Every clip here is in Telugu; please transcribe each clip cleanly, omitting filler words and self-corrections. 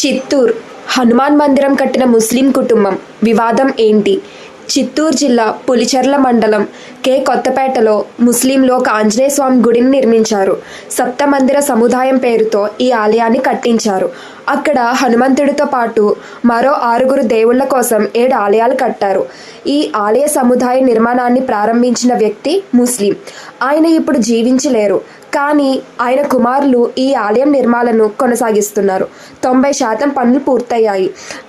చిత్తూరు హనుమాన్ మందిరం కట్టిన ముస్లిం కుటుంబం వివాదం ఏంటి? చిత్తూరు జిల్లా పులిచెర్ల మండలం కె కొత్తపేటలో ముస్లింలు ఒక ఆంజనేయ స్వామి గుడిని నిర్మించారు. సప్త మందిర సముదాయం పేరుతో ఈ ఆలయాన్ని కట్టించారు. అక్కడ హనుమంతుడితో పాటు మరో 6 దేవుళ్ల కోసం 7 ఆలయాలు కట్టారు. ఈ ఆలయ సముదాయ నిర్మాణాన్ని ప్రారంభించిన వ్యక్తి ముస్లిం. ఆయన ఇప్పుడు జీవించలేరు, కానీ ఆయన కుమారులు ఈ ఆలయం నిర్మాణాలను కొనసాగిస్తున్నారు. 90% పనులు పూర్తయ్యాయి.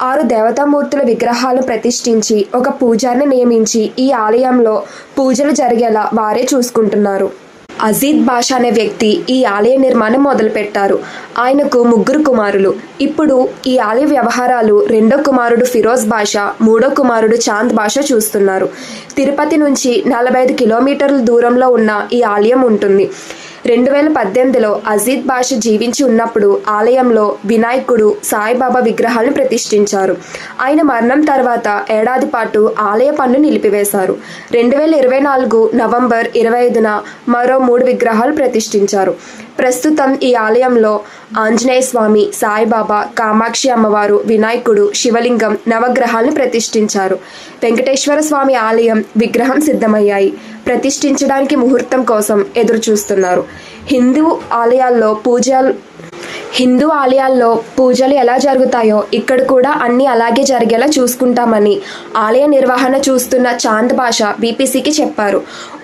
6 దేవతామూర్తుల విగ్రహాలను ప్రతిష్ఠించి ఒక పూజారిని నియమించి ఈ ఆలయంలో పూజలు జరిగేలా వారే చూసుకుంటున్నారు. అజీద్ బాషా అనే వ్యక్తి ఈ ఆలయ నిర్మాణం మొదలుపెట్టారు. ఆయనకు 3 కుమారులు. ఇప్పుడు ఈ ఆలయ వ్యవహారాలు 2వ కుమారుడు ఫిరోజ్ బాషా, 3వ కుమారుడు చాంద్ బాషా చూస్తున్నారు. తిరుపతి నుంచి 45 కిలోమీటర్ల దూరంలో ఉన్న ఈ ఆలయం ఉంటుంది. 2018లో అజీద్ బాషా జీవించి ఉన్నప్పుడు ఆలయంలో వినాయకుడు, సాయిబాబా విగ్రహాలను ప్రతిష్ఠించారు. ఆయన మరణం తర్వాత ఏడాది పాటు ఆలయ పనులు నిలిపివేశారు. 2024 నవంబర్ 25న మరో 3 విగ్రహాలు ప్రతిష్ఠించారు. ప్రస్తుతం ఈ ఆలయంలో ఆంజనేయ స్వామి, సాయిబాబా, కామాక్షి అమ్మవారు, వినాయకుడు, శివలింగం, నవగ్రహాలను ప్రతిష్ఠించారు. వెంకటేశ్వర స్వామి ఆలయం విగ్రహం సిద్ధమయ్యాయి. ప్రతిష్ఠించడానికి ముహూర్తం కోసం ఎదురు చూస్తున్నారు. హిందూ ఆలయాల్లో పూజలు ఎలా జరుగుతాయో ఇక్కడ కూడా అన్నీ అలాగే జరిగేలా చూసుకుంటామని ఆలయ నిర్వహణ చూస్తున్న చాంద్ బాషా బీపీసీకి చెప్పారు.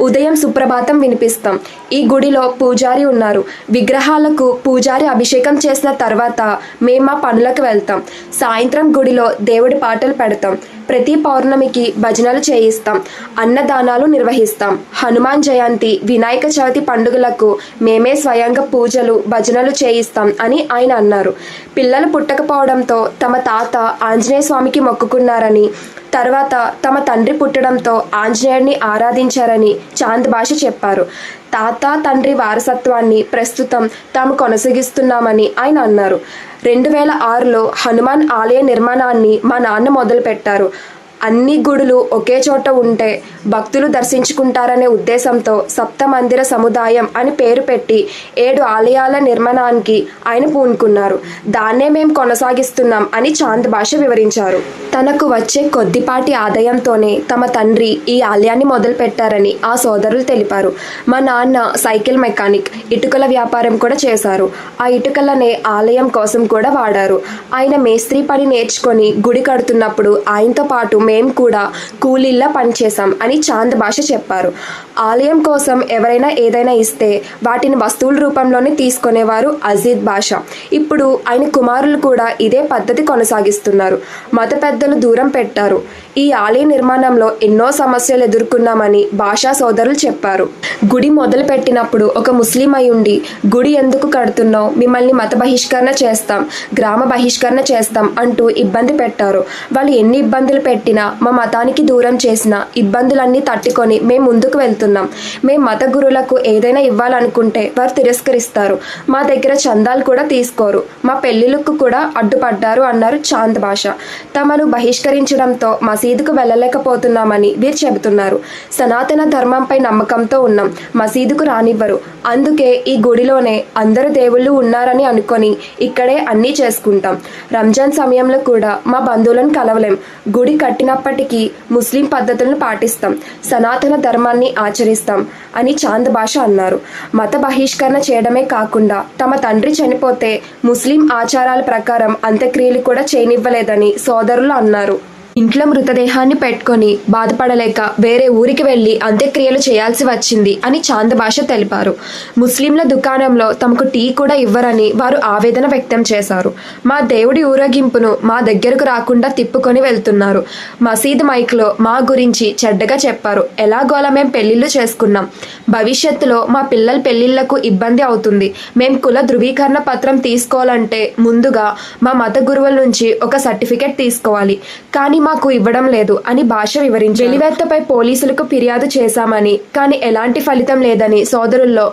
ఉదయం సుప్రభాతం వినిపిస్తాం. ఈ గుడిలో పూజారి ఉన్నారు. విగ్రహాలకు పూజారి అభిషేకం చేసిన తర్వాత మేము మా పనులకు వెళ్తాం. సాయంత్రం గుడిలో దేవుడి పాటలు పెడతాం. ప్రతి పౌర్ణమికి భజనలు చేయిస్తాం. అన్నదానాలు నిర్వహిస్తాం. హనుమాన్ జయంతి, వినాయక చవితి పండుగలకు మేమే స్వయంగా పూజలు, భజనలు చేయిస్తాం అని ఆయన అన్నారు. పిల్లలు పుట్టకపోవడంతో తమ తాత ఆంజనేయ స్వామికి మొక్కుకున్నారని, తర్వాత తమ తండ్రి పుట్టడంతో ఆంజనేయుడిని ఆరాధించారని చాంద్ బాషా చెప్పారు. తాత, తండ్రి వారసత్వాన్ని ప్రస్తుతం తాము కొనసాగిస్తున్నామని ఆయన అన్నారు. 2006లో హనుమాన్ ఆలయ నిర్మాణాన్ని మా నాన్న మొదలుపెట్టారు. అన్ని గుడులు ఒకే చోట ఉంటే భక్తులు దర్శించుకుంటారనే ఉద్దేశంతో సప్త మందిర సముదాయం అని పేరు పెట్టి 7 ఆలయాల నిర్మాణానికి ఆయన పూనుకున్నారు. దాన్నే మేము కొనసాగిస్తున్నాం అని చాంద్ బాషా వివరించారు. తనకు వచ్చే కొద్దిపాటి ఆదాయంతోనే తమ తండ్రి ఈ ఆలయాన్ని మొదలుపెట్టారని ఆ సోదరులు తెలిపారు. మా నాన్న సైకిల్ మెకానిక్, ఇటుకల వ్యాపారం కూడా చేశారు. ఆ ఇటుకలనే ఆలయం కోసం కూడా వాడారు. ఆయన మేస్త్రీ పని నేర్చుకొని గుడి కడుతున్నప్పుడు ఆయనతో పాటు మేము కూడా కూలీల్లా పనిచేశాం అని చాంద్ బాషా చెప్పారు. ఆలయం కోసం ఎవరైనా ఏదైనా ఇస్తే వాటిని వస్తువుల రూపంలోనే తీసుకునేవారు అజీద్ బాషా. ఇప్పుడు ఆయన కుమారులు కూడా ఇదే పద్ధతి కొనసాగిస్తున్నారు. మత పెద్దలు దూరం పెట్టారు. ఈ ఆలయ నిర్మాణంలో ఎన్నో సమస్యలు ఎదుర్కొన్నామని బాషా సోదరులు చెప్పారు. గుడి మొదలు పెట్టినప్పుడు ఒక ముస్లిం అయి ఉండి గుడి ఎందుకు కడుతున్నావు, మిమ్మల్ని మత బహిష్కరణ చేస్తాం, గ్రామ బహిష్కరణ చేస్తాం అంటూ ఇబ్బంది పెట్టారు. వాళ్ళు ఎన్ని ఇబ్బందులు పెట్టినా, మా మతానికి దూరం చేసిన ఇబ్బందులన్నీ తట్టుకొని మేము ముందుకు వెళ్తున్నాం. మేము మత గురువులకు ఏదైనా ఇవ్వాలనుకుంటే వారు తిరస్కరిస్తారు. మా దగ్గర చందాలు కూడా తీసుకోరు. మా పెళ్లిళ్ళకు కూడా అడ్డుపడ్డారు అన్నారు చాంద్ బాషా. తమను బహిష్కరించడంతో మసీదుకు వెళ్ళలేకపోతున్నామని వీరు చెబుతున్నారు. సనాతన ధర్మంపై నమ్మకంతో ఉన్నాం. మసీదుకు రానివ్వరు. అందుకే ఈ గుడిలోనే అందరు దేవుళ్ళు ఉన్నారని అనుకొని ఇక్కడే అన్నీ చేసుకుంటాం. రంజాన్ సమయంలో కూడా మా బంధువులను కలవలేం. గుడి కట్టినప్పటికీ ముస్లిం పద్ధతులను పాటిస్తాం. సనాతన ధర్మాన్ని ఆచరిస్తాం అని చాంద్ బాషా అన్నారు. మత బహిష్కరణ చేయడమే కాకుండా తమ తండ్రి చనిపోతే ముస్లిం ఆచారాల ప్రకారం అంత్యక్రియలు కూడా చేయనివ్వలేదని సోదరులు అన్నారు. ఇంట్లో మృతదేహాన్ని పెట్టుకొని బాధపడలేక వేరే ఊరికి వెళ్లి అంత్యక్రియలు చేయాల్సి వచ్చింది అని చాంద్ బాషా తెలిపారు. ముస్లింల దుకాణంలో తమకు టీ కూడా ఇవ్వరని వారు ఆవేదన వ్యక్తం చేశారు. మా దేవుడి ఊరేగింపును మా దగ్గరకు రాకుండా తిప్పుకొని వెళ్తున్నారు. మసీద్ మైక్లో మా గురించి చెడ్డగా చెప్పారు. ఎలాగోలా మేం పెళ్లిళ్ళు చేసుకున్నాం. భవిష్యత్తులో మా పిల్లల పెళ్లిళ్లకు ఇబ్బంది అవుతుంది. మేం కుల ధృవీకరణ పత్రం తీసుకోవాలంటే ముందుగా మా మత గురువుల నుంచి ఒక సర్టిఫికెట్ తీసుకోవాలి, కానీ మాకు ఇవ్వడం లేదు అని బాషా వివరించారు. వెలివేత్తపై పోలీసులకు ఫిర్యాదు చేశామని, కానీ ఎలాంటి ఫలితం లేదని సోదరుల్లో